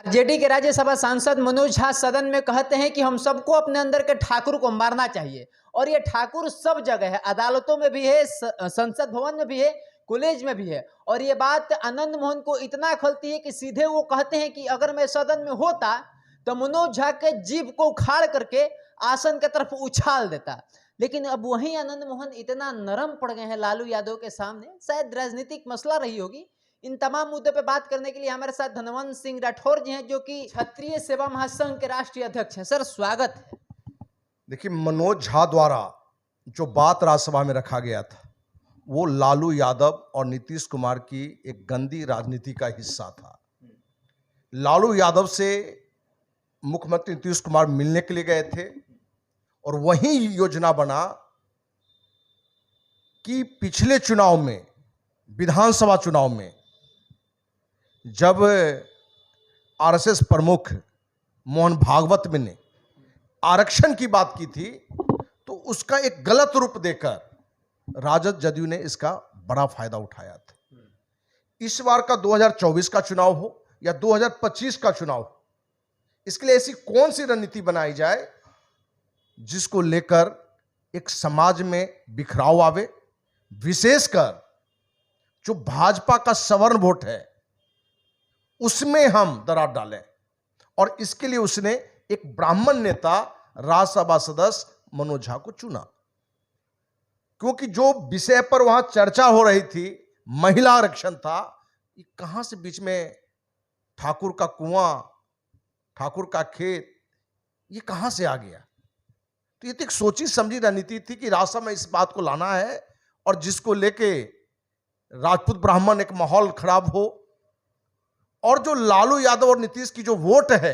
RJD के राज्यसभा सांसद मनोज झा सदन में कहते हैं कि हम सबको अपने अंदर के ठाकुर को मारना चाहिए और ये ठाकुर सब जगह है, अदालतों में भी है, संसद भवन में भी है, कॉलेज में भी है। और ये बात आनंद मोहन को इतना खलती है कि सीधे वो कहते हैं कि अगर मैं सदन में होता तो मनोज झा के जीभ को उखाड़ करके आसन की तरफ उछाल देता। लेकिन अब वहीं आनंद मोहन इतना नरम पड़ गए हैं लालू यादव के सामने, शायद राजनीतिक मसला रही होगी। इन तमाम मुद्दों पे बात करने के लिए हमारे साथ धनवंत सिंह राठौर जी हैं, जो कि क्षत्रिय सेवा महासंघ के राष्ट्रीय अध्यक्ष हैं। सर, स्वागत है। देखिए, मनोज झा द्वारा जो बात राज्यसभा में रखा गया था वो लालू यादव और नीतीश कुमार की एक गंदी राजनीति का हिस्सा था। लालू यादव से मुख्यमंत्री नीतीश कुमार मिलने के लिए गए थे और वही योजना बना कि पिछले चुनाव में, विधानसभा चुनाव में, जब आरएसएस प्रमुख मोहन भागवत ने आरक्षण की बात की थी तो उसका एक गलत रूप देकर राजद जदयू ने इसका बड़ा फायदा उठाया था। इस बार का 2024 का चुनाव हो या 2025 का चुनाव हो, इसके लिए ऐसी कौन सी रणनीति बनाई जाए जिसको लेकर एक समाज में बिखराव आवे, विशेषकर जो भाजपा का सवर्ण वोट है उसमें हम दरार डालें। और इसके लिए उसने एक ब्राह्मण नेता, राज्यसभा सदस्य मनोज झा को चुना, क्योंकि जो विषय पर वहां चर्चा हो रही थी, महिला आरक्षण था। ये कहां से बीच में ठाकुर का कुआं, ठाकुर का खेत, ये कहां से आ गया? तो ये तो एक सोची समझी रणनीति थी कि राज्यसभा में इस बात को लाना है और जिसको लेके राजपूत ब्राह्मण एक माहौल खराब हो और जो लालू यादव और नीतीश की जो वोट है,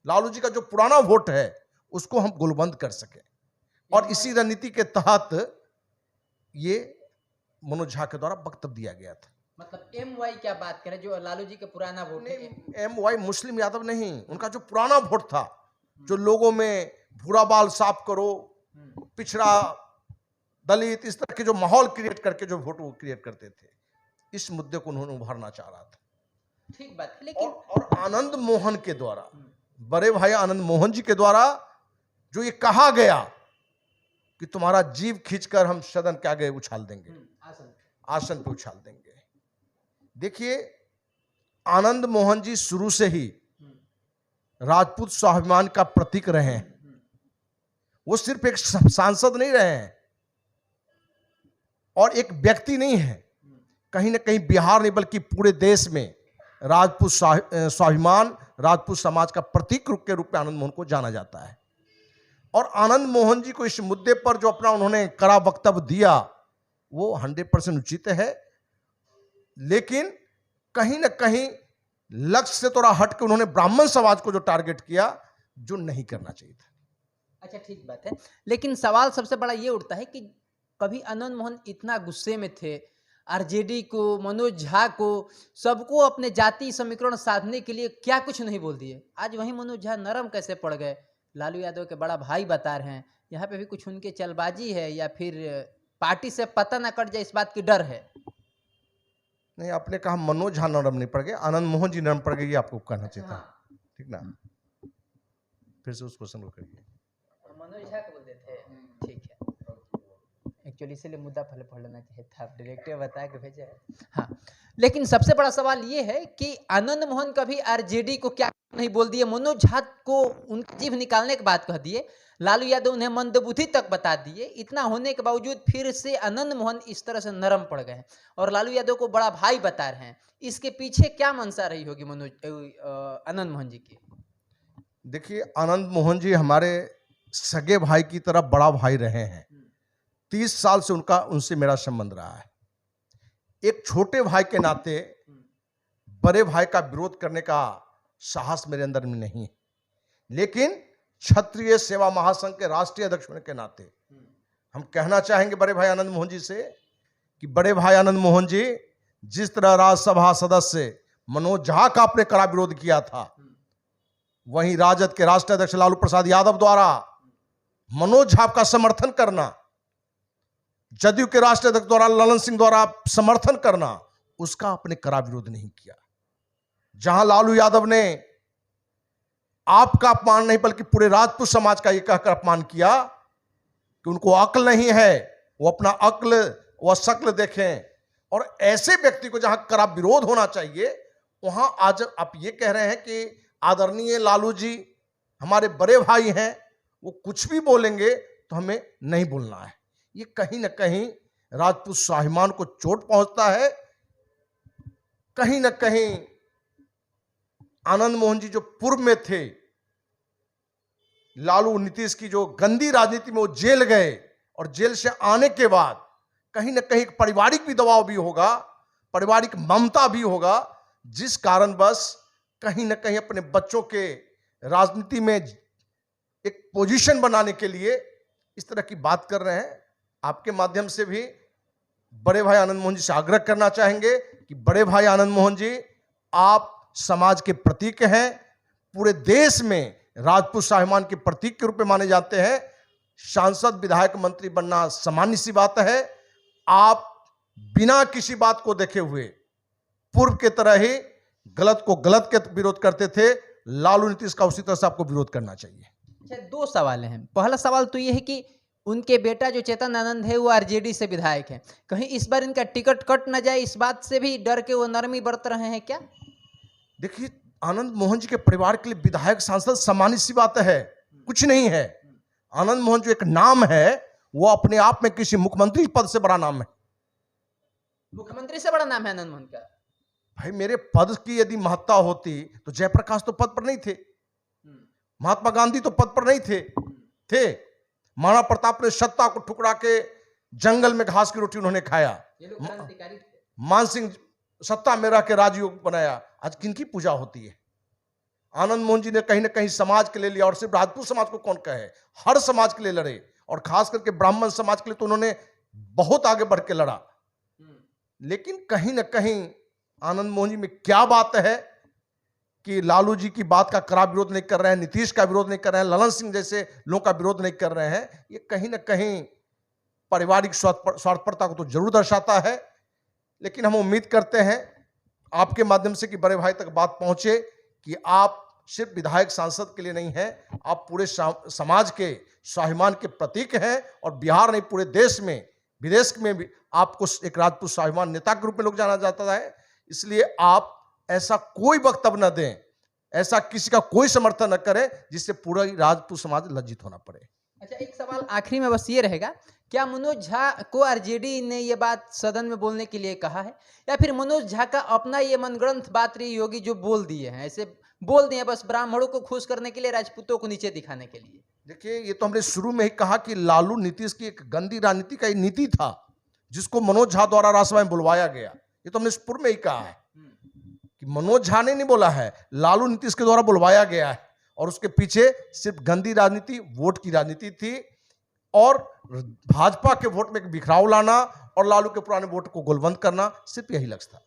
लालू जी का जो पुराना वोट है, उसको हम गुलबंद कर सके। और इसी रणनीति के तहत ये मनोज झा के द्वारा वक्तव्य दिया गया था। मतलब एमवाई क्या बात करें, जो लालू जी के पुराना वोट है? एमवाई मुस्लिम यादव नहीं, उनका जो पुराना वोट था, जो लोगों में भूरा बाल साफ करो, पिछड़ा, दलित, इस तरह के जो माहौल क्रिएट करके जो वोट वो क्रिएट करते थे, इस मुद्दे को उन्होंने उभारना चाह रहा था। ठीक बात है। लेकिन और आनंद मोहन के द्वारा, बड़े भाई आनंद मोहन जी के द्वारा जो ये कहा गया कि तुम्हारा जीव खींचकर हम सदन के आगे उछाल देंगे, आसन पे उछाल देंगे। देखिए, आनंद मोहन जी शुरू से ही राजपूत स्वाभिमान का प्रतीक रहे हैं। वो सिर्फ एक सांसद नहीं रहे हैं और एक व्यक्ति नहीं है, कहीं ना कहीं बिहार नहीं बल्कि पूरे देश में राजपूत स्वाभिमान, राजपूत समाज का प्रतीक के रूप में आनंद मोहन को जाना जाता है। और आनंद मोहन जी को इस मुद्दे पर जो अपना उन्होंने कड़ा वक्तव्य दिया वो 100% उचित है, लेकिन कहीं ना कहीं लक्ष्य से थोड़ा हट के उन्होंने ब्राह्मण समाज को जो टारगेट किया, जो नहीं करना चाहिए था। अच्छा, ठीक बात है। लेकिन सवाल सबसे बड़ा ये उठता है कि कभी आनंद मोहन इतना गुस्से में थे, आरजेडी को, मनोज झा को, सबको अपने जाति समीकरण साधने के लिए क्या कुछ नहीं बोल दिए। आज वही मनोज झा नरम कैसे पड़ गए? लालू यादव के बड़ा भाई बता रहे हैं, यहाँ पे भी कुछ उनके चलबाजी है या फिर पार्टी से पता ना कट जाए इस बात की डर है? नहीं, आपने कहा मनोज झा नरम नहीं पड़ गए, आनंद मोहन जी नरम पड़ गए, ये आपको कहना चाहिए था। हाँ। ठीक ना? फिर से उस क्वेश्चन को करिए। मनोज झा को बोल देते हैं, ठीक है। एक्चुअली इसलिए मुद्दा पहले पढ़ लेना चाहिए था, आप डायरेक्टर बता के भेजे। हाँ, लेकिन सबसे बड़ा सवाल ये है कि आनंद मोहन कभी आरजेडी को क्या नहीं बोल दिए, मनोज झा को उनकी जीभ निकालने के बाद कह दिए, लालू यादव उन्हें मंदबुद्धि तक बता दिए। इतना होने के बावजूद फिर से आनंद मोहन इस तरह से नरम पड़ गए हैं और लालू यादव को बड़ा भाई बता रहे हैं। इसके पीछे क्या मंशा रही होगी आनंद मोहन जी की? देखिए, आनंद मोहन जी हमारे सगे भाई की तरह बड़ा भाई रहे हैं। 30 साल से उनसे मेरा संबंध रहा है। एक छोटे भाई के नाते बड़े भाई का विरोध करने का साहस मेरे अंदर में नहीं है, लेकिन क्षत्रिय सेवा महासंघ के राष्ट्रीय अध्यक्ष होने के नाते हम कहना चाहेंगे बड़े भाई आनंद मोहन जी से कि बड़े भाई आनंद मोहन जी, जिस तरह राज्यसभा सदस्य मनोज झा का आपने कड़ा विरोध किया था, वहीं राजद के राष्ट्रीय अध्यक्ष लालू प्रसाद यादव द्वारा मनोज झा का समर्थन करना, जदयू के राष्ट्रीय अध्यक्ष द्वारा ललन सिंह द्वारा समर्थन करना, उसका आपने कड़ा विरोध नहीं किया। जहां लालू यादव ने आपका अपमान नहीं बल्कि पूरे राजपूत समाज का ये कहकर अपमान किया कि उनको अक्ल नहीं है, वो अपना अक्ल व शक्ल देखें। और ऐसे व्यक्ति को जहां कड़ा विरोध होना चाहिए वहां आज आप ये कह रहे हैं कि आदरणीय लालू जी हमारे बड़े भाई हैं, वो कुछ भी बोलेंगे तो हमें नहीं बोलना है। ये कहीं ना कहीं राजपूत स्वाभिमान को चोट पहुंचता है। कहीं ना कहीं आनंद मोहन जी जो पूर्व में थे, लालू नीतीश की जो गंदी राजनीति में वो जेल गए और जेल से आने के बाद कहीं ना कहीं पारिवारिक भी दबाव भी होगा, पारिवारिक ममता भी होगा, जिस कारण बस कहीं ना कहीं अपने बच्चों के राजनीति में एक पोजीशन बनाने के लिए इस तरह की बात कर रहे हैं। आपके माध्यम से भी बड़े भाई आनंद मोहन जी से आग्रह करना चाहेंगे कि बड़े भाई आनंद मोहन जी, आप समाज के प्रतीक हैं, पूरे देश में राजपूत स्वाभिमान के प्रतीक के रूप में माने जाते हैं। सांसद, विधायक, मंत्री बनना सामान्य सी बात है। आप बिना किसी बात को देखे हुए पूर्व के तरह ही गलत को गलत के विरोध करते थे। लालू नीतीश का उसी तरह से आपको विरोध करना चाहिए। अच्छा, दो सवाल हैं। पहला सवाल तो ये है कि उनके बेटा जो चेतन आनंद है वो आरजेडी से विधायक है, कहीं इस बार इनका टिकट कट न जाए, इस बात से भी डर के वो नरमी बरत रहे हैं क्या? देखिए, आनंद मोहन जी के परिवार के लिए विधायक सांसद सामान्य सी बात है, कुछ नहीं है। आनंद मोहन जो एक नाम है वो अपने आप में किसी मुख्यमंत्री पद से बड़ा नाम है। मुख्यमंत्री से बड़ा नाम है आनंद मोहन का। भाई, मेरे पद की यदि महत्ता होती तो जयप्रकाश तो पद पर नहीं थे, महात्मा गांधी तो पद पर नहीं थे। महाराणा प्रताप ने सत्ता को ठुकरा के जंगल में घास की रोटी उन्होंने खाया। ये लोग क्रांतिकारी थे। मान सिंह सत्ता में रह के राजयोग बनाया। आज किनकी पूजा होती है? आनंद मोहन जी ने कहीं ना कहीं समाज के लिए लिया, और सिर्फ राजपूत समाज को कौन कहे, हर समाज के लिए लड़े, और खास करके ब्राह्मण समाज के लिए तो उन्होंने बहुत आगे बढ़ के लड़ा। लेकिन कहीं ना कहीं आनंद मोहन जी में क्या बात है कि लालू जी की बात का कड़ा विरोध नहीं कर रहे हैं, नीतीश का विरोध नहीं कर रहे हैं, ललन सिंह जैसे लोगों का विरोध नहीं कर रहे हैं। ये कहीं ना कहीं पारिवारिक स्वार्थपरता को तो जरूर दर्शाता है। लेकिन हम उम्मीद करते हैं आपके माध्यम से कि बड़े भाई तक बात पहुंचे कि आप सिर्फ विधायक सांसद के लिए नहीं हैं, आप पूरे समाज के स्वाभिमान के प्रतीक हैं, और बिहार नहीं पूरे देश में, विदेश में भी आपको एक राजपूत स्वाभिमान नेता के रूप में लोग जाना जाता है। इसलिए आप ऐसा कोई वक्तव्य न दें, ऐसा किसी का कोई समर्थन न करें जिससे पूरा राजपूत समाज लज्जित होना पड़े। अच्छा, एक सवाल आखिरी में बस ये रहेगा, क्या मनोज झा को आरजेडी ने ये बात सदन में बोलने के लिए कहा है, या फिर मनोज झा का अपना ये मनगढ़ंत बात रही होगी जो बोल दिए हैं, ऐसे बोल दिए बस ब्राह्मणों को खुश करने के लिए, राजपूतों को नीचे दिखाने के लिए? देखिए, ये तो हमने शुरू में ही कहा कि लालू नीतीश की एक गंदी राजनीति का नीति था जिसको मनोज झा द्वारा राजसभा में बुलवाया गया। ये तो हमने पूर्व में ही कहा है कि मनोज झा ने नहीं बोला है, लालू नीतीश के द्वारा बुलवाया गया है, और उसके पीछे सिर्फ गंदी राजनीति, वोट की राजनीति थी, और भाजपा के वोट में एक बिखराव लाना और लालू के पुराने वोट को गोलबंद करना, सिर्फ यही लक्ष्य था।